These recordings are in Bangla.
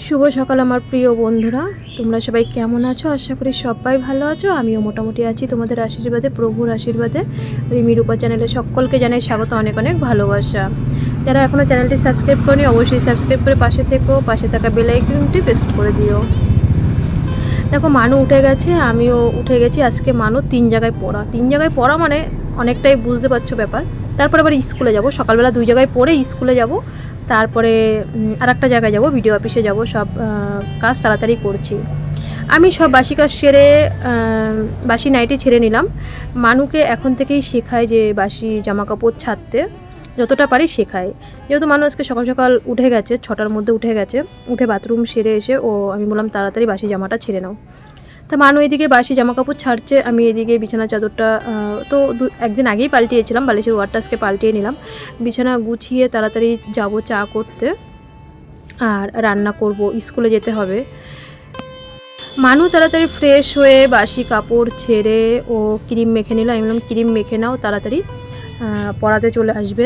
শুভ সকাল আমার প্রিয় বন্ধুরা, তোমরা সবাই কেমন আছো? আশা করি সবাই ভালো আছো। আমিও মোটামুটি আছি তোমাদের আশীর্বাদে, প্রভুর আশীর্বাদে। রিমি রূপা চ্যানেলে সকলকে জানাই স্বাগত, অনেক অনেক ভালোবাসা। যারা এখনও চ্যানেলটি সাবস্ক্রাইব করনি অবশ্যই সাবস্ক্রাইব করে পাশে থেকো, পাশে থাকা বেল আইকনটি প্রেস করে দিও। দেখো মানু উঠে গেছে, আমিও উঠে গেছি। আজকে মানু 3 জায়গায় পড়া মানে অনেকটাই বুঝতে পারছো ব্যাপার। তারপর আবার স্কুলে যাব, সকালবেলা 2 জায়গায় পড়ে স্কুলে যাব, তারপরে আরেকটা জায়গায় যাব, ভিডিও অফিসে যাব। সব কাজ তাড়াতাড়ি করছি আমি। সব বাসি কাজ সেরে বাসি নাইটি ছেড়ে নিলাম। মানুকে এখন থেকেই শেখায় যে বাসি জামা কাপড় ছাড়তে, যতটা পারি শেখায়। যেহেতু মানুষ আজকে সকাল সকাল উঠে গেছে, 6টার মধ্যে উঠে গেছে, উঠে বাথরুম সেরে এসে আমি বললাম তাড়াতাড়ি বাসি জামাটা ছেড়ে নাও। তা মানু এদিকে বাসি জামা কাপড় ছাড়ছে, আমি এদিকে বিছানা চাদরটা তো একদিন আগেই পাল্টিয়েছিলাম, বালিশের ওয়ারটা আজকে পাল্টিয়ে নিলাম। বিছানা গুছিয়ে তাড়াতাড়ি যাব চা করতে, আর রান্না করব, স্কুলে যেতে হবে। মানু তাড়াতাড়ি ফ্রেশ হয়ে বাসি কাপড় ছেড়ে ও ক্রিম মেখে নিল। আমি বললাম ক্রিম মেখে নাও, তাড়াতাড়ি পড়াতে চলে আসবে।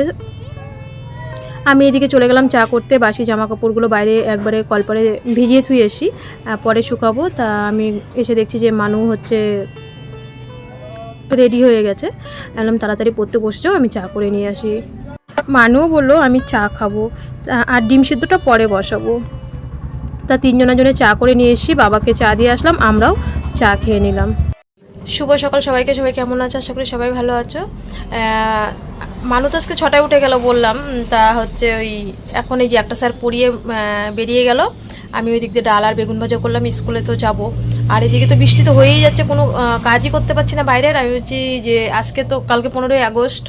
আমি এদিকে চলে গেলাম চা করতে। বাসি জামা কাপড়গুলো বাইরে একবারে কলপারে ভিজিয়ে থুয়ে এসি, পরে শুকাবো। তা আমি এসে দেখছি যে মানু হচ্ছে রেডি হয়ে গেছে। একদম তাড়াতাড়ি পড়তে বসে যাও, আমি চা করে নিয়ে আসি। মানুও বললো আমি চা খাবো, আর ডিম সিদ্ধটা পরে বসাবো। তা 3 জনের জন্য চা করে নিয়ে এসি, বাবাকে চা দিয়ে আসলাম, আমরাও চা খেয়ে নিলাম। শুভ সকাল সবাইকে। সবাই কেমন আছো? আশা করি সবাই ভালো আছো। মানু তো আজকে 6টায় উঠে গেল বললাম। তা হচ্ছে ওই এখন এই যে একটা স্যার পড়িয়ে বেরিয়ে গেল, আমি ওই দিক দিয়ে ডাল আর বেগুন ভাজা করলাম, স্কুলে তো যাব। আর এদিকে তো বৃষ্টি তো হয়েই যাচ্ছে, কোনো কাজই করতে পারছি না বাইরের। আমি বলছি যে আজকে তো কালকে 15ই আগস্ট,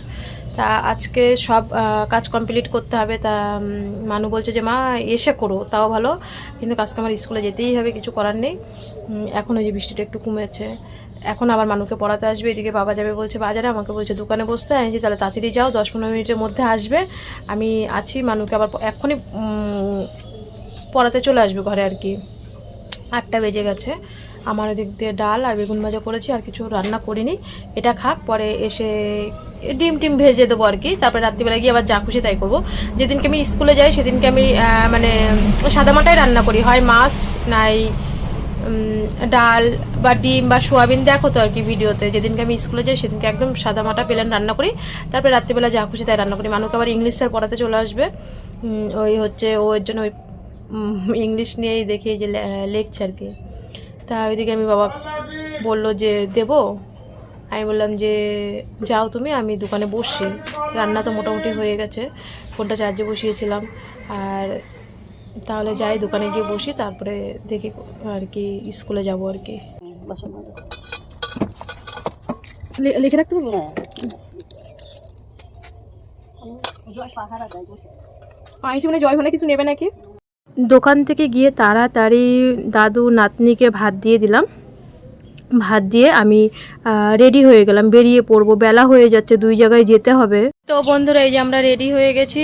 তা আজকে সব কাজ কমপ্লিট করতে হবে। তা মানু বলছে যে মা এসে করো, তাও ভালো, কিন্তু আজকে আমার স্কুলে যেতেই হবে, কিছু করার নেই। এখন ওই যে বৃষ্টিটা একটু কমেছে, এখন আবার মানুকে পড়াতে আসবে। এদিকে বাবা যাবে বলছে বাজারে, আমাকে বলছে দোকানে বসতে। আমি যে তাহলে তাড়াতাড়ি যাও, 10-15 মিনিটের মধ্যে আসবে, আমি আছি। মানুকে আবার এখনই পড়াতে চলে আসবে ঘরে আর কি। 8টা বেজে গেছে। আমার ওদিক দিয়ে ডাল আর বেগুন ভাজা করেছি, আর কিছু রান্না করিনি। এটা খাক, পরে এসে ডিম টিম ভেজে দেবো আর কি। তারপরে রাত্রিবেলা গিয়ে আবার যা খুশি তাই করবো। যেদিনকে আমি স্কুলে যাই সেদিনকে আমি মানে সাদামাটাই রান্না করি, হয় মাছ নাই ডাল বা ডিম বা সোয়াবিন, দেখো তো আর কি ভিডিওতে। যেদিনকে আমি স্কুলে যাই সেদিনকে একদম সাদামাটা প্লেন রান্না করি, তারপরে রাত্রিবেলা যা খুশি তাই রান্না করি। মানুকে আবার ইংলিশ স্যার পড়াতে চলে আসবে, ওই হচ্ছে ওর জন্য ওই ইংলিশ নিয়েই দেখি যে লেকচার আর কি। তা ওইদিকে আমি বাবা বললো যে দেবো, আমি বললাম যে যাও তুমি, আমি দোকানে বসছি। রান্না তো মোটামুটি হয়ে গেছে, ফোনটা চার্জে বসিয়েছিলাম। আর তাহলে যাই দোকানে গিয়ে বসি, তারপরে দেখি আর কি স্কুলে যাব আর কি। লিখে রাখতে পারবো? পাইছি মানে জয় মানে কিছু নেবে নাকি? দোকান থেকে গিয়ে তাড়াতাড়ি দাদু নাতনিকে ভাত দিয়ে দিলাম। ভাত দিয়ে আমি রেডি হয়ে গেলাম, বেরিয়ে পড়বো। বেলা হয়ে যাচ্ছে, 2 জায়গায় যেতে হবে। তো বন্ধুরা এই যে আমরা রেডি হয়ে গেছি,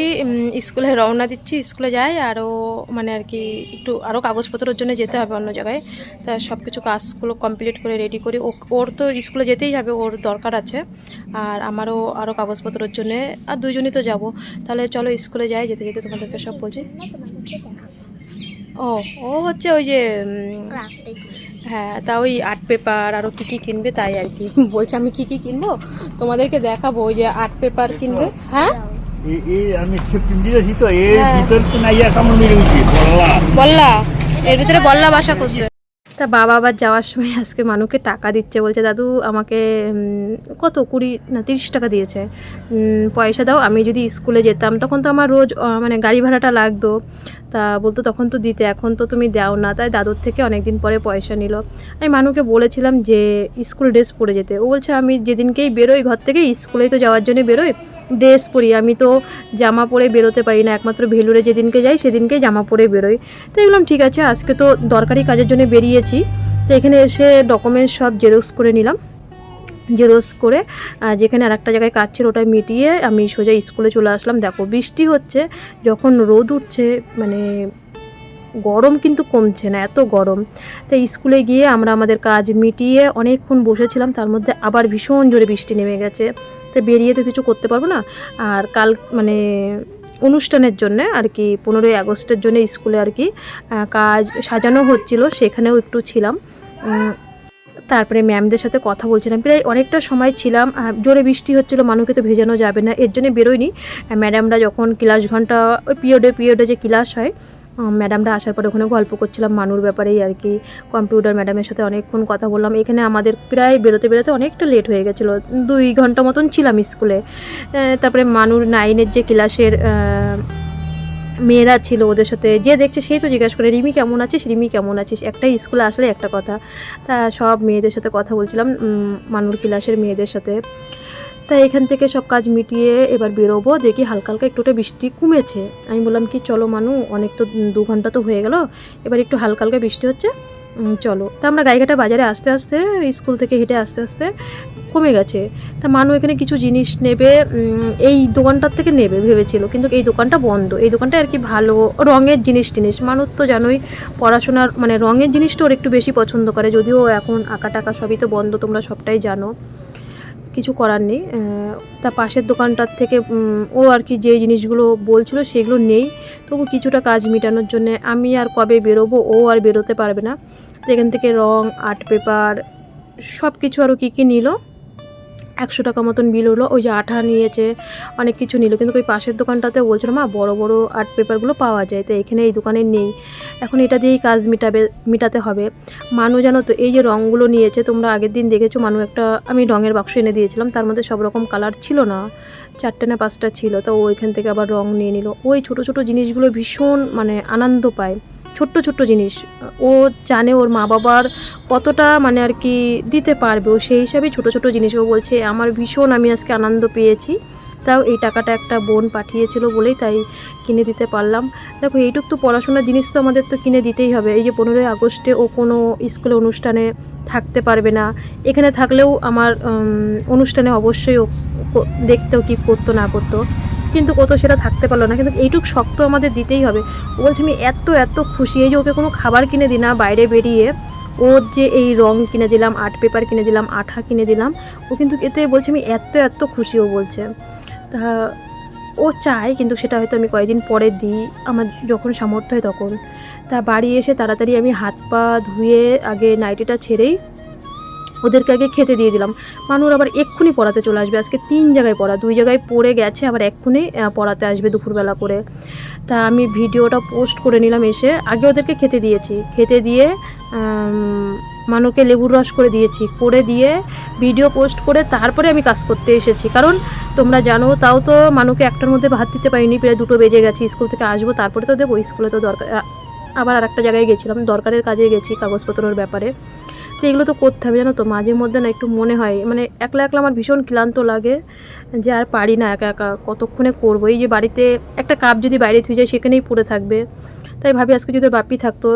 স্কুলে রওনা দিচ্ছি। স্কুলে যাই আরও মানে আর কি একটু আরও কাগজপত্রের জন্য যেতে হবে অন্য জায়গায়। তা সব কিছু কাজগুলো কমপ্লিট করে রেডি করি। ওর তো স্কুলে যেতেই হবে, ওর দরকার আছে, আর আমারও আরও কাগজপত্রের জন্যে, আর 2জনই তো যাব। তাহলে চলো স্কুলে যাই। যেতে যেতে তোমাদেরকে সব বলছি। ও হচ্ছে ওই যে হ্যাঁ, তা ওই আর্ট পেপার আরও কী কী কিনবে তাই আর কি বলছে। আমি কী কী কিনবো তোমাদেরকে দেখাবো। ওই যে আর্ট পেপার কিনবে। হ্যাঁ বললা, এর ভিতরে বললা বাসা করছে। তা বাবা আবার যাওয়ার সময় আজকে মানুকে টাকা দিচ্ছে, বলছে দাদু আমাকে কত 20 না 30 টাকা দিয়েছে, পয়সা দাও। আমি যদি স্কুলে যেতাম তখন তো আমার রোজ মানে গাড়ি ভাড়াটা লাগতো, তা বলতো তখন তো দিতে, এখন তো তুমি দাও না। তাই দাদুর থেকে অনেক দিন পরে পয়সা নিল। আমি মানুকে বলেছিলাম যে স্কুল ড্রেস পরে যেতে, ও বলছে আমি যেদিনকেই বেরোই ঘর থেকে, স্কুলেই তো যাওয়ার জন্য বেরোই, ড্রেস পরি, আমি তো জামা পরে বেরোতে পারি না, একমাত্র ভেলুরে যেদিনকে যাই সেদিনকেই জামা পরে বেরোই। তো এগুলাম ঠিক আছে, আজকে তো দরকারি কাজের জন্য বেরিয়েছি। তো এখানে এসে ডকুমেন্টস সব জেরক্স করে নিলাম। জেরক্স করে যেখানে আর একটা জায়গায় কাজ ছিল ওটা মিটিয়ে আমি সোজা স্কুলে চলে আসলাম। দেখো বৃষ্টি হচ্ছে, যখন রোদ উঠছে মানে গরম কিন্তু কমছে না, এত গরম। তাই স্কুলে গিয়ে আমরা আমাদের কাজ মিটিয়ে অনেকক্ষণ বসেছিলাম, তার মধ্যে আবার ভীষণ জোরে বৃষ্টি নেমে গেছে। তো বেরিয়ে তো কিছু করতে পারবো না। আর কাল মানে অনুষ্ঠানের জন্য আর কি 15ই আগস্টের জন্য স্কুলে আর কি কাজ সাজানো হচ্ছিল, সেখানেও একটু ছিলাম। তারপরে ম্যামদের সাথে কথা বলছিলাম, প্রায় অনেকটা সময় ছিলাম। জোরে বৃষ্টি হচ্ছিলো, মানুষকে তো ভেজানো যাবে না, এর জন্য বেরোয়নি। ম্যাডামরা যখন ক্লাস ঘন্টা ওই পিরিয়ডে যে ক্লাস হয়, ম্যাডামরা আসার পরে ওখানে গল্প করছিলাম মানুর ব্যাপারেই আর কি। কম্পিউটার ম্যাডামের সাথে অনেকক্ষণ কথা বললাম। এখানে আমাদের প্রায় বেরোতে অনেকটা লেট হয়ে গেছিলো, 2 ঘন্টা মতন ছিলাম স্কুলে। তারপরে মানুর 9-এর যে ক্লাসের মেয়েরা ছিল, ওদের সাথে যে দেখছে সেই তো জিজ্ঞাসা করে, রিমি কেমন আছিস, রিমি কেমন আছিস, একটাই স্কুলে আসলে একটা কথা। তা সব মেয়েদের সাথে কথা বলছিলাম, মানুর ক্লাসের মেয়েদের সাথে। তা এখান থেকে সব কাজ মিটিয়ে এবার বেরোবো, দেখি হালকা হালকা একটুটা বৃষ্টি কমেছে। আমি বললাম কি চলো মানু, অনেক তো 2 ঘন্টা তো হয়ে গেল, এবার একটু হালকা হালকা বৃষ্টি হচ্ছে, চলো। তা আমরা গাইঘাটা বাজারে আস্তে আস্তে, স্কুল থেকে হেঁটে আস্তে আস্তে কমে গেছে। তা মানু এখানে কিছু জিনিস নেবে, এই দোকানটার থেকে নেবে ভেবেছিল, কিন্তু এই দোকানটা বন্ধ। এই দোকানটা আর কি ভালো রঙের জিনিস মানুষ তো জানোই পড়াশোনার মানে রঙের জিনিসটা ওর একটু বেশি পছন্দ করে, যদিও এখন আঁকা টাকা সবই তো বন্ধ, তোমরা সবটাই জানো, কিছু করার নেই। তা পাশের দোকানটার থেকে ও আর কি যেই জিনিসগুলো বলছিল সেগুলো নেই, তবু কিছুটা কাজ মেটানোর জন্যে আমি আর কবে বেরোবো, ও আর বেরোতে পারবে না। এখান থেকে রং, আর্ট পেপার সব কিছু আরও কী কী নিল, 100 টাকা মতন বিল হলো। ওই যে আঠা নিয়েছে, অনেক কিছু নিল, কিন্তু ওই পাশের দোকানটাতে বলছিল মা বড় বড় আর্ট পেপারগুলো পাওয়া যায়, তো এখানে এই দোকানে নেই। এখন এটা দিয়েই কাজ মেটাতে হবে। মানু জানো তো এই যে রঙগুলো নিয়েছে, তোমরা আগের দিন দেখেছো, মানু একটা আমি রঙের বাক্স এনে দিয়েছিলাম, তার মধ্যে সব রকম কালার ছিল না, 4টে না 5টা ছিল। তো ও এখান থেকে আবার রঙ নিয়ে নিল। ওই ছোটো ছোটো জিনিসগুলো ভীষণ মানে আনন্দ পায়, ছোট্ট ছোট্ট জিনিস। ও জানে ওর মা বাবার কতটা মানে আর কি দিতে পারবে, ও সেই হিসাবেই ছোটো ছোটো জিনিস ও বলছে আমার ভীষণ আমি আজকে আনন্দ পেয়েছি, তাও এই টাকাটা একটা বোন পাঠিয়েছিল বলেই তাই কিনে দিতে পারলাম। দেখো এইটুক তো পড়াশোনার জিনিস তো আমাদের তো কিনে দিতেই হবে। এই যে 15ই আগস্টে ও কোনো স্কুলে অনুষ্ঠানে থাকতে পারবে না, এখানে থাকলেও আমার অনুষ্ঠানে অবশ্যই ও দেখতেও কি করতো না করতো, কিন্তু কত সেটা থাকতে পারলো না, কিন্তু এইটুক শক্ত আমাদের দিতেই হবে। ও বলছে আমি এত খুশি, এই যে ওকে কোনো খাবার কিনে দিই না বাইরে বেরিয়ে, ওর যে এই রং কিনে দিলাম, আর্ট পেপার কিনে দিলাম, আঠা কিনে দিলাম, ও কিন্তু এতে বলছে আমি এত খুশি। ও বলছে তা ও চায়, কিন্তু সেটা হয়তো আমি কয়েকদিন পরে দিই, আমার যখন সামর্থ্য হয় তখন। তা বাড়ি এসে তাড়াতাড়ি আমি হাত পা ধুয়ে আগে নাইটিটা ছেড়েই ওদেরকে আগে খেতে দিয়ে দিলাম। মানুর আবার এক্ষুনি পড়াতে চলে আসবে, আজকে 3 জায়গায় পড়া, 2 জায়গায় পড়ে গেছে, আবার এক্ষুনি পড়াতে আসবে দুপুরবেলা করে। তা আমি ভিডিওটা পোস্ট করে নিলাম এসে, আগে ওদেরকে খেতে দিয়েছি, খেতে দিয়ে মানুকে লেবুর রস করে দিয়েছি, করে দিয়ে ভিডিও পোস্ট করে তারপরে আমি কাজ করতে এসেছি। কারণ তোমরা জানো, তাও তো মানুকে 1টার মধ্যে ভাত দিতে পারিনি, প্রায় 2টো বেজে গেছে। স্কুল থেকে আসবো তারপরে তো দেবো, স্কুলে তো দরকার, আবার আরেকটা জায়গায় গেছিলাম, দরকারের কাজে গেছি কাগজপত্রের ব্যাপারে। তো এগুলো তো করতে হবে জানো তো, মাঝে মধ্যে না একটু মনে হয় মানে একলা আমার ভীষণ ক্লান্ত লাগে, যে আর পারি না একা কতক্ষণে করবো। এই যে বাড়িতে একটা কাপ যদি বাইরে থুয়ে যায় সেখানেই পড়ে থাকবে, তাই ভাবি আজকে যদি বাপি থাকতো,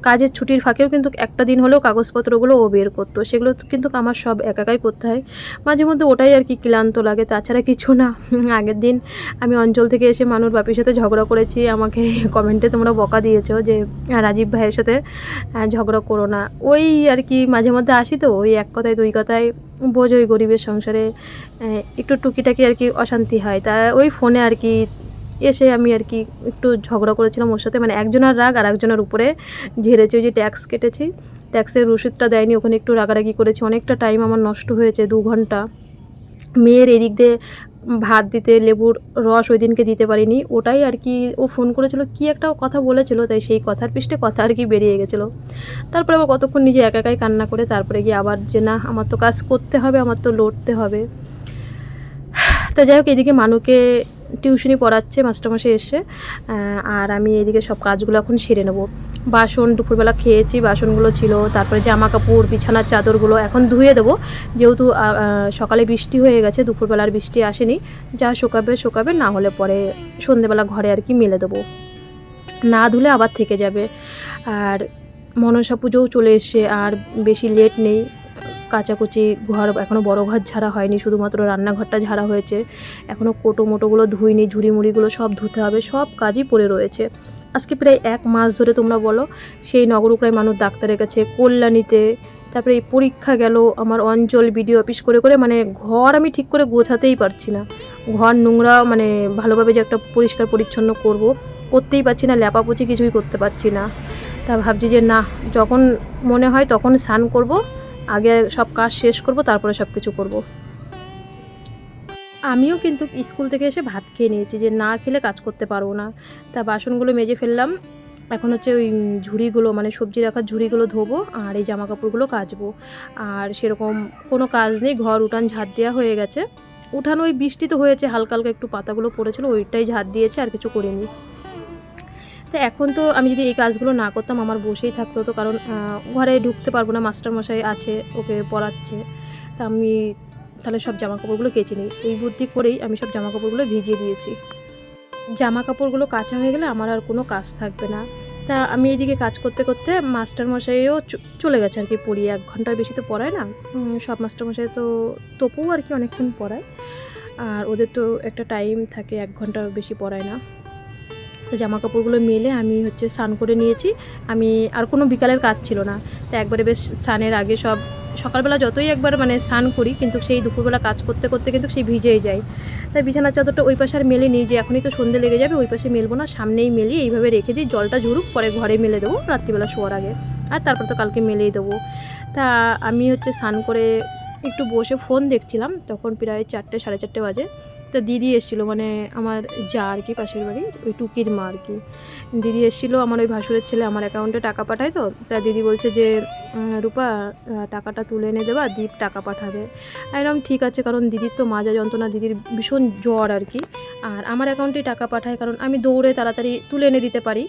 কাজের ছুটির ফাঁকেও কিন্তু একটা দিন হলেও কাগজপত্রগুলো ও বের করতো, সেগুলো কিন্তু আমার সব একাই করতে হয়। মাঝে মধ্যে ওটাই আর কি ক্লান্ত লাগে, তাছাড়া কিছু না। আগের দিন আমি অঞ্চল থেকে এসে মানুর বাপির সাথে ঝগড়া করেছি, আমাকে কমেন্টে তোমরা বকা দিয়েছো যে রাজীব ভাইয়ের সাথে ঝগড়া করো না। ওই আর কি মাঝে মধ্যে আসি তো, ওই এক কথায় 2 কথায় বোঝোই গরিবের সংসারে একটু টুকিটাকি আর কি অশান্তি হয়। তা ওই ফোনে আর কি এসে আমি আর কি একটু ঝগড়া করেছিলাম ওর সাথে, মানে একজনের রাগ আর একজনের উপরে ঝেড়েছে। ওই যে ট্যাক্স কেটেছি, ট্যাক্সের রসিদটা দেয়নি, ওখানে একটু রাগারাগি করেছি, অনেকটা টাইম আমার নষ্ট হয়েছে, 2 ঘন্টা। মেয়ের এদিক দিয়ে ভাত দিতে লেবুর রস ওই দিনকে দিতে পারিনি, ওটাই আর কি ও ফোন করেছিল, কি একটা কথা বলেছিল, তাই সেই কথার পৃষ্ঠে কথা আর কি বেরিয়ে গেছিলো। তারপরে আবার কতক্ষণ নিজে একাই কান্না করে তারপরে গিয়ে আবার যে না আমার তো কাজ করতে হবে, আমার তো লড়তে হবে। তা যাই হোক, এদিকে মানুকে টিউশনি পড়াচ্ছে মাস্টারমশাই এসে, আর আমি এদিকে সব কাজগুলো এখন সেরে নেবো। বাসন দুপুরবেলা খেয়েছি, বাসনগুলো ছিল, তারপরে জামা কাপড় বিছানার চাদরগুলো এখন ধুয়ে দেবো, যেহেতু সকালে বৃষ্টি হয়ে গেছে, দুপুরবেলার বৃষ্টি আসেনি, যা শুকাবে, না হলে পরে সন্ধেবেলা ঘরে আর কি মেলে দেবো, না ধুলে আবার থেকে যাবে। আর মনসা পুজোও চলে এসছে, আর বেশি লেট নেই, কাচাকুচি ঘর এখনও বড় ঘর ঝাড়া হয়নি, শুধুমাত্র রান্নাঘরটা ঝাড়া হয়েছে, এখনও কোটো মোটোগুলো ধুইনি, ঝুড়িমুড়িগুলো সব ধুতে হবে, সব কাজই পড়ে রয়েছে। আজকে প্রায় 1 মাস ধরে তোমরা বলো, সেই নগরুকরায় মানুষ ডাক্তারের কাছে, কল্যাণীতে, তারপরে এই পরীক্ষা গেল, আমার অঞ্চল বিডিও অফিস করে করে মানে ঘর আমি ঠিক করে গোছাতেই পারছি না। ঘর নোংরা মানে ভালোভাবে যে একটা পরিষ্কার পরিচ্ছন্ন করতেই পারছি না, ল্যাপাপুছি কিছুই করতে পারছি না। তা ভাবছি যে না, যখন মনে হয় তখন স্নান করব, আগে সব কাজ শেষ করব, তারপরে সব কিছু করব। আমিও কিন্তু স্কুল থেকে এসে ভাত খেয়ে নিয়েছি, যে না খেলে কাজ করতে পারবো না। তা বাসনগুলো মেজে ফেললাম, এখন হচ্ছে ওই ঝুড়িগুলো মানে সবজি রাখার ঝুড়িগুলো ধোবো, আর এই জামা কাপড়গুলো কাচবো। আর সেরকম কোনো কাজ নেই, ঘর উঠান ঝাড় দেওয়া হয়ে গেছে। উঠান ওই বৃষ্টি তো হয়েছে, হালকা হালকা একটু পাতাগুলো পড়েছিল, ওইটাই ঝাড় দিয়েছে, আর কিছু করিনি। তো এখন তো আমি যদি এই কাজগুলো না করতাম আমার বসেই থাকতে হতো, কারণ ঘরে ঢুকতে পারবো না, মাস্টারমশাই আছে, ওকে পড়াচ্ছে। তা আমি তাহলে সব জামাকাপড়গুলো কেচে নিই, এই বুদ্ধি করেই আমি সব জামাকাপড়গুলো ভিজিয়ে দিয়েছি। জামা কাপড়গুলো কাচা হয়ে গেলে আমার আর কোনো কাজ থাকবে না। তা আমি এইদিকে কাজ করতে করতে মাস্টারমশাইও চলে গেছে আর কি পড়িয়ে, 1 ঘন্টার বেশি তো পড়ায় না। সব মাস্টারমশাই তো তবুও আর কি অনেকক্ষণ পড়ায়, আর ওদের তো একটা টাইম থাকে, 1 ঘন্টার বেশি পড়ায় না। তো জামা কাপড়গুলো মেলে আমি হচ্ছে স্নান করে নিয়েছি। আমি আর কোনো বিকালের কাজ ছিল না, তো একবারে বেশ স্নানের আগে সব সকালবেলা যতই একবার মানে স্নান করি, কিন্তু সেই দুপুরবেলা কাজ করতে করতে কিন্তু সেই ভিজেই যায়। তাই বিছানার চাদরটা ওই পাশে আর মেলে নিই, যে এখনই তো সন্ধে লেগে যাবে, ওই পাশে মেলবো না, সামনেই মেলি, এইভাবে রেখে দিই, জলটা ঝরুক, পরে ঘরে মেলে দেবো রাত্রিবেলা শোয়ার আগে, আর তারপর তো কালকে মেলেই দেবো। তা আমি হচ্ছে স্নান করে একটু বসে ফোন দেখছিলাম, তখন প্রায় 4টে 4:30 বাজে। তো দিদি এসেছিলো, মানে আমার যা আর কি, পাশের বাড়ি ওই টুকির মা আর কি। দিদি এসেছিলো, আমার ওই ভাসুরের ছেলে আমার অ্যাকাউন্টে টাকা পাঠায়, তো তা দিদি বলছে যে রূপা টাকাটা তুলে এনে দেবা, দীপ টাকা পাঠাবে। একদম ঠিক আছে, কারণ দিদির তো মাজা যন্ত্রণা, দিদির ভীষণ জ্বর আর কি, আর আমার অ্যাকাউন্টেই টাকা পাঠায়, কারণ আমি দৌড়ে তাড়াতাড়ি তুলে এনে দিতে পারি,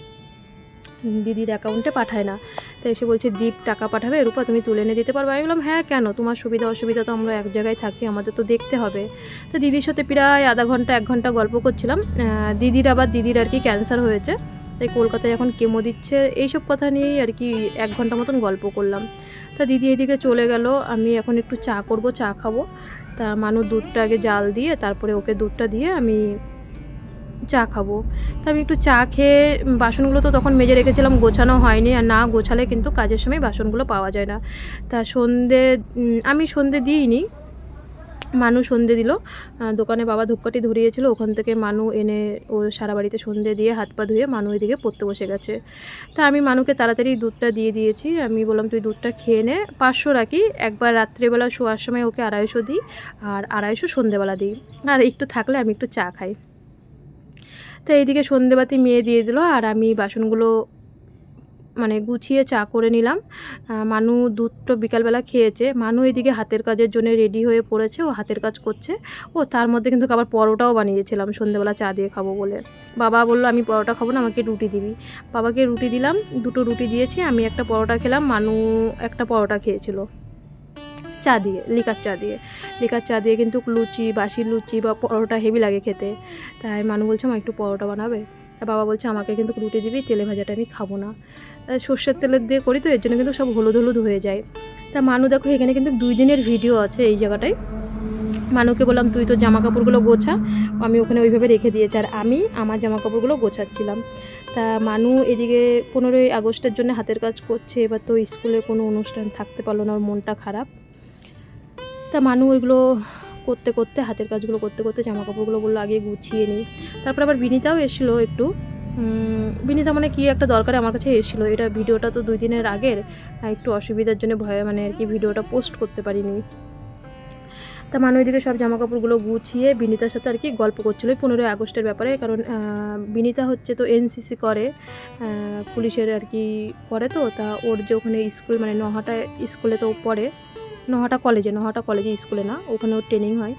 দিদির অ্যাকাউন্টে পাঠায় না। তো এসে বলছে দীপ টাকা পাঠাবে, রূপা তুমি তুলে এনে দিতে পারবে? আমি বললাম হ্যাঁ, কেন, তোমার সুবিধা অসুবিধা তো আমরা এক জায়গায় থাকি, আমাদের তো দেখতে হবে। তো দিদির সাথে প্রায় আধা ঘন্টা 1 ঘন্টা গল্প করছিলাম। দিদির আর কি ক্যান্সার হয়েছে, তাই কলকাতায় এখন কেমো দিচ্ছে, এইসব কথা নিয়েই আর কি 1 ঘন্টা মতন গল্প করলাম। তা দিদি এদিকে চলে গেল, আমি এখন একটু চা করব, চা খাবো। তা মানু দুধটা আগে জাল দিয়ে তারপরে ওকে দুধটা দিয়ে আমি চা খাবো। তো আমি একটু চা খেয়ে, বাসনগুলো তো তখন মেজে রেখেছিলাম, গোছানো হয়নি, আর না গোছালে কিন্তু কাজের সময় বাসনগুলো পাওয়া যায় না। তা আমি সন্ধে দিইনি, মানু সন্ধে দিল। দোকানে বাবা ধূপকাঠি ধরিয়েছিল, ওখান থেকে মানু এনে ও সারা বাড়িতে সন্ধে দিয়ে হাত পা ধুয়ে মানু এদিকে পড়তে বসে গেছে। তা আমি মানুকে তাড়াতাড়ি দুধটা দিয়ে দিয়েছি, আমি বললাম তুই দুধটা খেয়ে নে, 500 রাখি, একবার রাত্রেবেলা শোয়ার সময় ওকে 250 দিই, আর 250 সন্ধেবেলা দিই, আর একটু থাকলে আমি একটু চা খাই। তো এইদিকে সন্ধেবাতি মেয়ে দিয়ে দিল, আর আমি বাসনগুলো মানে গুছিয়ে চা করে নিলাম। মানু দুধটা বিকালবেলা খেয়েছে। মানু এদিকে হাতের কাজের জন্য রেডি হয়ে পড়েছে, ও হাতের কাজ করছে। তার মধ্যে কিন্তু আবার পরোটাও বানিয়েছিলাম সন্ধেবেলা চা দিয়ে খাবো বলে। বাবা বলল আমি পরোটা খাবো না, আমাকে রুটি দিবি। বাবাকে রুটি দিলাম, 2টো রুটি দিয়েছি, আমি একটা পরোটা খেলাম, মানু একটা পরোটা খেয়েছিল চা দিয়ে, লিকার চা দিয়ে কিন্তু লুচি, বাসি লুচি বা পরোটা হেভি লাগে খেতে। তাই মানু বলছে মা একটু পরোটা বানাবে। তা বাবা বলছে আমাকে কিন্তু রুটি দিবি, তেলে ভাজাটা আমি খাবো না, সর্ষের তেলের দিয়ে করি তো, এর জন্য কিন্তু সব হলুদ হলুদ হয়ে যায়। তা মানু দেখো এখানে কিন্তু 2 দিনের ভিডিও আছে এই জায়গাটায়। মানুকে বললাম তুই তো জামা কাপড়গুলো গোছা, আমি ওখানে ওইভাবে রেখে দিয়েছি, আর আমি আমার জামা কাপড়গুলো গোছাচ্ছিলাম। তা মানু এদিকে 15ই আগস্টের জন্য হাতের কাজ করছে, এবার তো স্কুলে কোনো অনুষ্ঠান থাকতে পারলো না, ওর মনটা খারাপ। তা মানু ওইগুলো করতে করতে, হাতের কাজগুলো করতে করতে জামা কাপড়গুলো বললো আগে গুছিয়ে নিই। তারপর আবার বিনিতাও এসেছিলো একটু, বিনিতা মানে কি একটা দরকারে আমার কাছে এসেছিলো। এটা ভিডিওটা তো 2 দিনের আগের, একটু অসুবিধার জন্য ভয়ে মানে আর কি ভিডিওটা পোস্ট করতে পারিনি। তা মানু এদিকে সব জামা কাপড়গুলো গুছিয়ে বিনিতার সাথে আর কি গল্প করছিলো 15ই আগস্টের ব্যাপারে, কারণ বিনিতা হচ্ছে তো এনসিসি করে, পুলিশের আর কি করে, তো তা ওর যে ওখানে স্কুল মানে নহাটা স্কুলে তো পড়ে, নহাটা কলেজে স্কুলে না, ওখানে ওর ট্রেনিং হয়,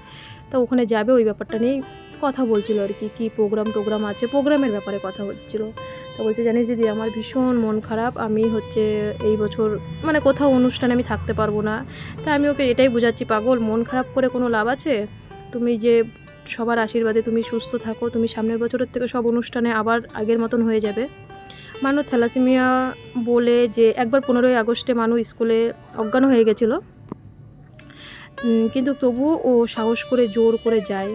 তা ওখানে যাবে, ওই ব্যাপারটা নিয়েই কথা বলছিল আর কি, কী প্রোগ্রাম আছে, প্রোগ্রামের ব্যাপারে কথা হচ্ছিলো। তা বলছে জানিস দিদি আমার ভীষণ মন খারাপ, আমি হচ্ছে এই বছর মানে কোথাও অনুষ্ঠানে আমি থাকতে পারবো না। তা আমি ওকে এটাই বোঝাচ্ছি, পাগল মন খারাপ করে কোনো লাভ আছে, তুমি যে সবার আশীর্বাদে তুমি সুস্থ থাকো, তুমি সামনের বছরের থেকে সব অনুষ্ঠানে আবার আগের মতন হয়ে যাবে। মানু থ্যালাসেমিয়া বলে যে একবার 15ই আগস্টে মানু স্কুলে অজ্ঞান হয়ে গেছিলো, কিন্তু তবুও ও সাহস করে জোর করে যায়।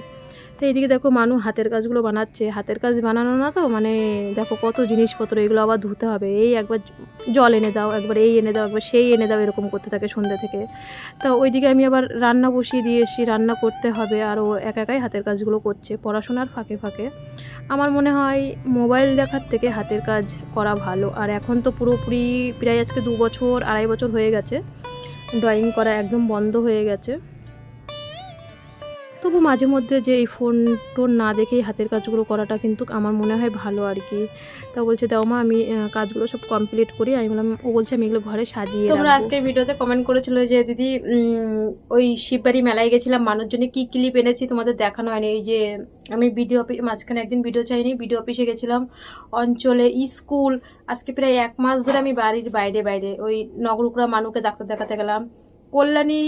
তো এইদিকে দেখো মানু হাতের কাজগুলো বানাচ্ছে, হাতের কাজ বানানো না তো মানে দেখো কত জিনিসপত্র, এগুলো আবার ধুতে হবে, এই একবার জল এনে দাও, একবার এই এনে দাও, একবার সেই এনে দাও, এরকম করতে থাকে সন্ধ্যা থেকে। তো ওইদিকে আমি আবার রান্না বসিয়ে দিয়ে এসেছি, রান্না করতে হবে, আর ও একা একাই হাতের কাজগুলো করছে পড়াশোনার ফাঁকে ফাঁকে। আমার মনে হয় মোবাইল দেখার থেকে হাতের কাজ করা ভালো। আর এখন তো পুরোপুরি প্রায় আজকে 2 বছর 2.5 বছর হয়ে গেছে ড্রয়িং করা একদম বন্ধ হয়ে গেছে। তবু মাঝে মধ্যে যে এই ফোন টোন না দেখেই হাতের কাজগুলো করাটা কিন্তু আমার মনে হয় ভালো আর কি। তা বলছে দাও মা আমি কাজগুলো সব কমপ্লিট করি। আমি বললাম, ও বলছে আমি এগুলো ঘরে সাজিয়ে রাখবো। তোমরা আজকের ভিডিওতে কমেন্ট করেছিল যে দিদি ওই শিববাড়ি মেলায় গেছিলাম, মানুষের জন্য কী ক্লিপ এনেছি তোমাদের দেখানো হয়নি। এই যে আমি ভিডিও অফিস মাঝখানে একদিন ভিডিও চাইনি, ভিডিও অফিসে গেছিলাম, অঞ্চলে স্কুল, আজকে প্রায় 1 মাস ধরে আমি বাড়ির বাইরে ওই নগরুকরা মানুষকে ডাক্তার দেখাতে গেলাম, কল্যাণী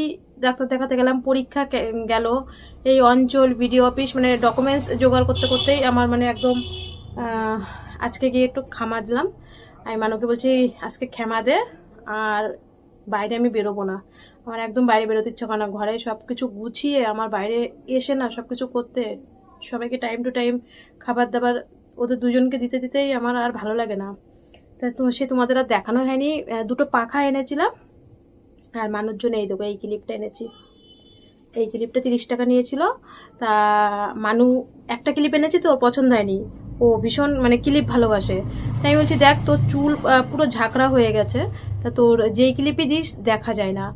ডাক্তার দেখাতে গেলাম, পরীক্ষা গেল, এই অঞ্চল ভিডিও অফিস, মানে ডকুমেন্টস জোগাড় করতে করতেই আমার মানে একদম আজকে গিয়ে একটু খামা দিলাম। আমি মানুষকে বলছি আজকে ক্ষমা দে, আর বাইরে আমি বেরোবো না, আমার একদম বাইরে বেরোতে ইচ্ছা করে না। ঘরে সব কিছু গুছিয়ে আমার বাইরে এসে না সব কিছু করতে, সবাইকে টাইম টু টাইম খাবার দাবার ওদের দুজনকে দিতে দিতেই আমার আর ভালো লাগে না। তা তো সে তোমাদের আর দেখানো হয়নি। 2টো পাখা এনেছিলাম, আর মানুষজন এই দেবো এই ক্লিপটা এনেছি। এই ক্লিপটা 30 টাকা নিয়েছিল। তা মানু একটা ক্লিপ এনেছি তো ওর পছন্দ হয়নি, ও ভীষণ মানে ক্লিপ ভালোবাসে। তাই বলছি দেখ তোর চুল পুরো ঝাঁকড়া হয়ে গেছে, তা তোর যেই ক্লিপই দিস দেখা যায় না,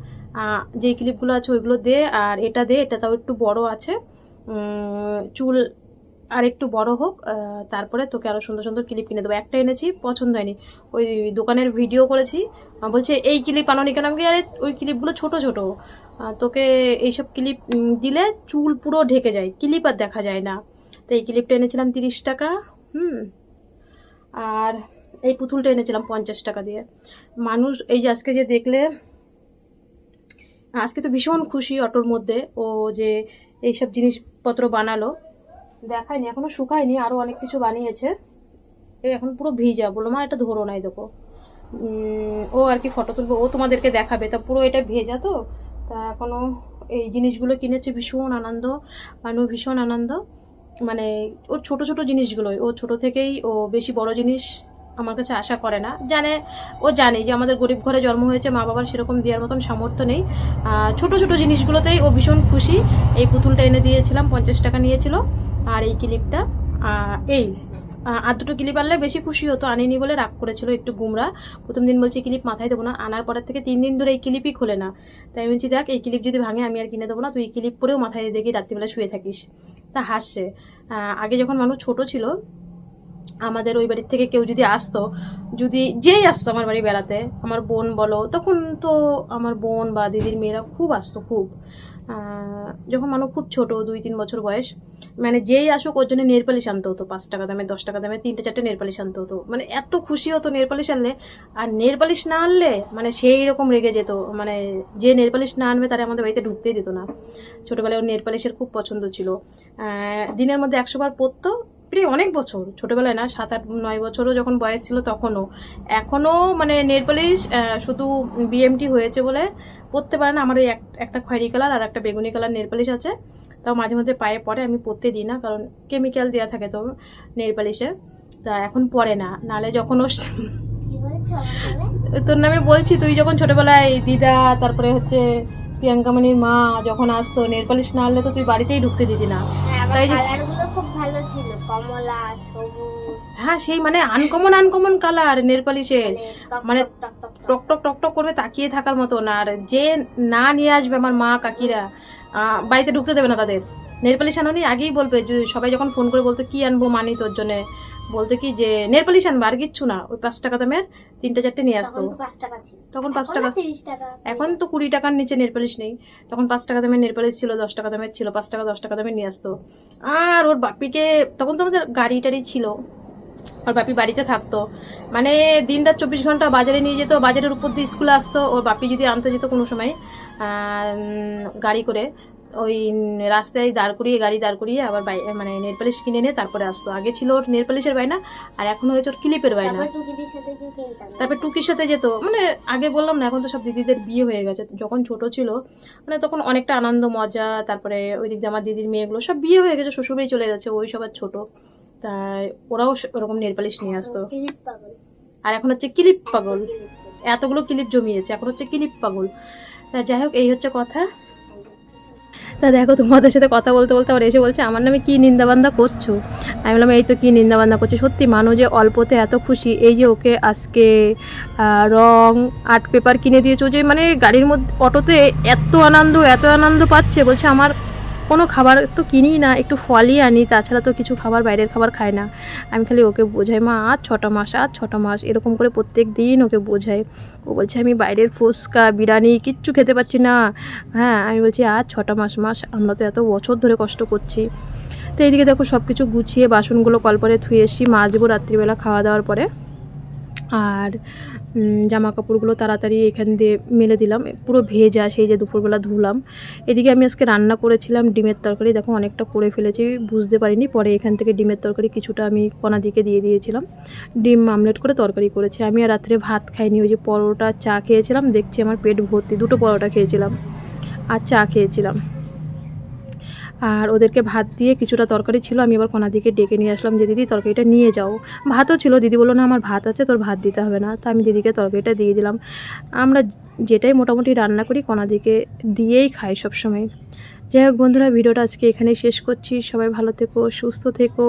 যেই ক্লিপগুলো আছে ওইগুলো দে, আর এটা দে, এটা তাও একটু বড় আছে, চুল আর একটু বড় হোক, তারপরে তোকে আরও সুন্দর সুন্দর ক্লিপ কিনে দেবো। একটা এনেছি পছন্দ হয়নি, ওই দোকানের ভিডিও করেছি, বলছে এই ক্লিপ আনোনি কেন? আমি আরে ওই ক্লিপগুলো ছোট ছোট, তোকে এইসব ক্লিপ দিলে চুল পুরো ঢেকে যায়, ক্লিপ আর দেখা যায় না। তো এই ক্লিপটা এনেছিলাম 30 টাকা, আর এই পুতুলটা এনেছিলাম 50 টাকা দিয়ে। মানুষ এই যে আজকে যে দেখলে, আজকে তো ভীষণ খুশি অটোর মধ্যে, ও যে এইসব জিনিসপত্র বানালো, দেখায়নি এখনো, শুকায়নি, আরও অনেক কিছু বানিয়েছে। এখন পুরো ভিজা, বললো মা এটা ধরো নাই দেখো, ও আর কি ফটো তুলবো, ও তোমাদেরকে দেখাবে, তা পুরো এটা ভেজা তো। তা এখনও এই জিনিসগুলো কিনেছে, ভীষণ আনন্দ, মানুষ ভীষণ আনন্দ, মানে ওর ছোট ছোট জিনিসগুলোই, ও ছোট থেকেই ও বেশি বড় জিনিস আমার কাছে আশা করে না, ও জানে যে আমাদের গরিব ঘরে জন্ম হয়েছে, মা বাবার সেরকম দেওয়ার মতন সামর্থ্য নেই, ছোট ছোট জিনিসগুলোতেই ও ভীষণ খুশি। এই পুতুলটা এনে দিয়েছিলাম, 50 টাকা নিয়েছিল, আর এই ক্লিপটা, এই আর 2টো ক্লিপ আনলে বেশি খুশি হতো, আনিনি বলে রাগ করেছিল, একটু গুমরা। প্রথম দিন বলছি ক্লিপ মাথায় দেবো না, আনার পরের থেকে 3 দিন ধরে এই ক্লিপই খোলে না। তাই বলছি দেখ এই ক্লিপ যদি ভাঙে আমি আর কিনে দেবো না, তুই ক্লিপ পরেও মাথায় দেখি রাত্রিবেলা শুয়ে থাকিস। তা হাসছে। আগে যখন মানুষ ছোট ছিল, আমাদের ওই বাড়ির থেকে কেউ যদি আসতো, যেই আসতো আমার বাড়ি বেড়াতে, আমার বোন বলো, তখন তো আমার বোন বা দিদির মেয়েরা খুব আসতো, খুব, যখন মানুষ খুব ছোট 2-3 বছর বয়স, মানে যেই আসুক ওর জন্য নেল পালিশ আনতে হতো, 5 টাকা দামে 10 টাকা দামে 3-4টে নেল পালিশ আনতে হতো, মানে এত খুশি হতো নেল পালিশ আনলে। আর নেল পালিশ না আনলে মানে সেই রকম রেগে যেত, মানে যে নেল পালিশ না আনবে তারা আমাদের বাড়িতে ঢুকতেই দিত না। ছোটোবেলায় ওর নেল পালিশের খুব পছন্দ ছিল, দিনের মধ্যে 100 বার পরতো, প্রায় অনেক বছর, ছোটোবেলায় না 7-8-9 বছরও যখন বয়স ছিল তখনও, এখনও মানে নেল পালিশ শুধু বিএমটি হয়েছে বলে পরতে পারে না। আমার ওই একটা খয়েরি কালার আর একটা বেগুনি কালার নেল পালিশ আছে, তাও মাঝে মধ্যে পায়ে পরে, আমি পরতে দিই না, কারণ কেমিক্যাল দেওয়া থাকে তো নেল পালিশে, তা এখন পরে না। নালে যখন ও তোর নামে বলছি, তুই যখন ছোটোবেলায় দিদা, তারপরে হচ্ছে প্রিয়াঙ্কামণির মা যখন আসতো, নেল পালিশ না আনলে তো তুই বাড়িতেই ঢুকতে দিতি না। তাই খুব ভালো ছিল, কমলা, সবুজ, হ্যাঁ সেই মানে আনকমন কালার নেল পালিশের, মানে টক টক টক টক করবে, তাকিয়ে থাকার মতন। আর যে না নিয়ে আসবে আমার মা কাকিরা, বাড়িতে ঢুকতে দেবে না তাদের। নেল পালিশ আনোনি আগেই বলবে, সবাই যখন ফোন করে বলতো কি আনবো মানি তোর জন্য, বলতে কি যে নেল পালিশ আনবো, আর কিচ্ছু না। ওই 5 টাকা দামের 3-4টে নিয়ে আসতো, তখন 5 টাকা, এখন তো 20 টাকার নিচে নেল পালিশ নেই, তখন 5 টাকা দামের নেল পালিশ ছিল, 10 টাকা দামের ছিল, 5 টাকা 10 টাকা দামের নিয়ে আসতো। আর ওর বাপিকে, তখন তো আমাদের গাড়ি টাড়ি ছিল, ওর বাপি বাড়িতে থাকতো, মানে দিন রাত 24 ঘন্টা বাজারে নিয়ে যেত, বাজারের উপর দিয়ে স্কুলে আসতো। ওর বাপি যদি আনতে যেত কোনো সময় গাড়ি করে, ওই রাস্তায় দাঁড় করিয়ে গাড়ি দাঁড় করিয়ে আবার মানে নেল পালিশ কিনে নিয়ে তারপরে আসতো। আগে ছিল ওর নেল পালিশের বায়না, আর এখন হয়েছে ওর ক্লিপের বায়না। তারপর টুকির সাথে যেত, মানে আগে বললাম না, এখন তো সব দিদিদের বিয়ে হয়ে গেছে। যখন ছোট ছিল মানে তখন অনেকটা আনন্দ মজা, তারপরে ওই দিক দিয়ে আমার দিদির মেয়েগুলো সব বিয়ে হয়ে গেছে, শ্বশুরবাড়ি চলে গেছে, ওই সবার ছোট, তাই ওরাও ওরকম নেল পালিশ নিয়ে আসতো। আর এখন হচ্ছে ক্লিপ পাগল, এতগুলো ক্লিপ জমিয়েছে, এখন হচ্ছে ক্লিপ পাগল। তা যাই হোক, এই হচ্ছে কথা। তা দেখো, তোমাদের সাথে কথা বলতে বলতে আবার এসে বলছে আমার নামে কী নিন্দাবান্দা করছো। আমি বললাম এই তো কী নিন্দাবান্দা করছি, সত্যি মানুষ যে অল্পতে এত খুশি। এই যে ওকে আজকে রং আর্ট পেপার কিনে দিয়েছো, যে মানে গাড়ির মধ্যে অটোতে এত আনন্দ পাচ্ছে। বলছে আমার কোনো খাবার তো কিনি না, একটু ফলই আনি, তাছাড়া তো কিছু খাবার বাইরের খাবার খায় না। আমি খালি ওকে বোঝাই মা আর 6টা মাস এরকম করে প্রত্যেক দিন ওকে বোঝাই। ও বলছে আমি বাইরের ফুচকা বিরিয়ানি কিচ্ছু খেতে পাচ্ছি না। হ্যাঁ, আমি বলছি আর 6টা মাস, আমরা তো এত বছর ধরে কষ্ট করছি। তো এইদিকে দেখো সব কিছু গুছিয়ে বাসনগুলো কলপারে ধুয়ে এসি, মাজবো রাত্রিবেলা খাওয়া দাওয়ার পরে। আর জামা কাপড়গুলো তাড়াতাড়ি এখান দিয়ে মেলে দিলাম, পুরো ভেজা, সেই যে দুপুরবেলা ধুলাম। এদিকে আমি আজকে রান্না করেছিলাম ডিমের তরকারি, দেখো অনেকটা করে ফেলেছি, বুঝতে পারিনি। পরে এখান থেকে ডিমের তরকারি কিছুটা আমি কণাদিকে দিয়ে দিয়েছিলাম, ডিম আমলেট করে তরকারি করেছি। আমি আর রাত্রে ভাত খাইনি, ওই যে পরোটা চা খেয়েছিলাম, দেখছি আমার পেট ভর্তি, 2টো পরোটা খেয়েছিলাম আর চা খেয়েছিলাম। আর ওদেরকে ভাত দিয়ে কিছুটা তরকারি ছিল, আমি আবার কণাদিকে ডেকে নিয়ে আসলাম যে দিদি তরকারিটা নিয়ে যাও। ভাতও ছিল, দিদি বললো না আমার ভাত আছে, তোর ভাত দিতে হবে না। তো আমি দিদিকে তরকারিটা দিয়ে দিলাম। আমরা যেটাই মোটামুটি রান্না করি কণাদিকে দিয়েই খাই সবসময়। যাই হোক বন্ধুরা, ভিডিওটা আজকে এখানেই শেষ করছি। সবাই ভালো থেকো, সুস্থ থেকো,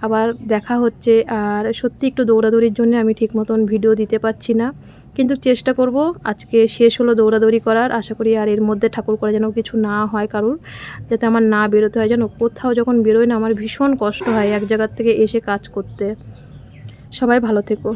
আবার দেখা হচ্ছে। আর সত্যি একটু দৌড়াদৌড়ির জন্য আমি ঠিক মতন ভিডিও দিতে পারছি না, কিন্তু চেষ্টা করব। আজকে শেষ হলো দৌড়াদৌড়ি করার, আশা করি আর এর মধ্যে ঠাকুর করে যেন কিছু না হয় কারুর, যাতে আমার না বেরোতে হয়। যেন কোথাও যখন বেরোয় না আমার ভীষণ কষ্ট হয় এক জায়গার থেকে এসে কাজ করতে। সবাই ভালো থেকো।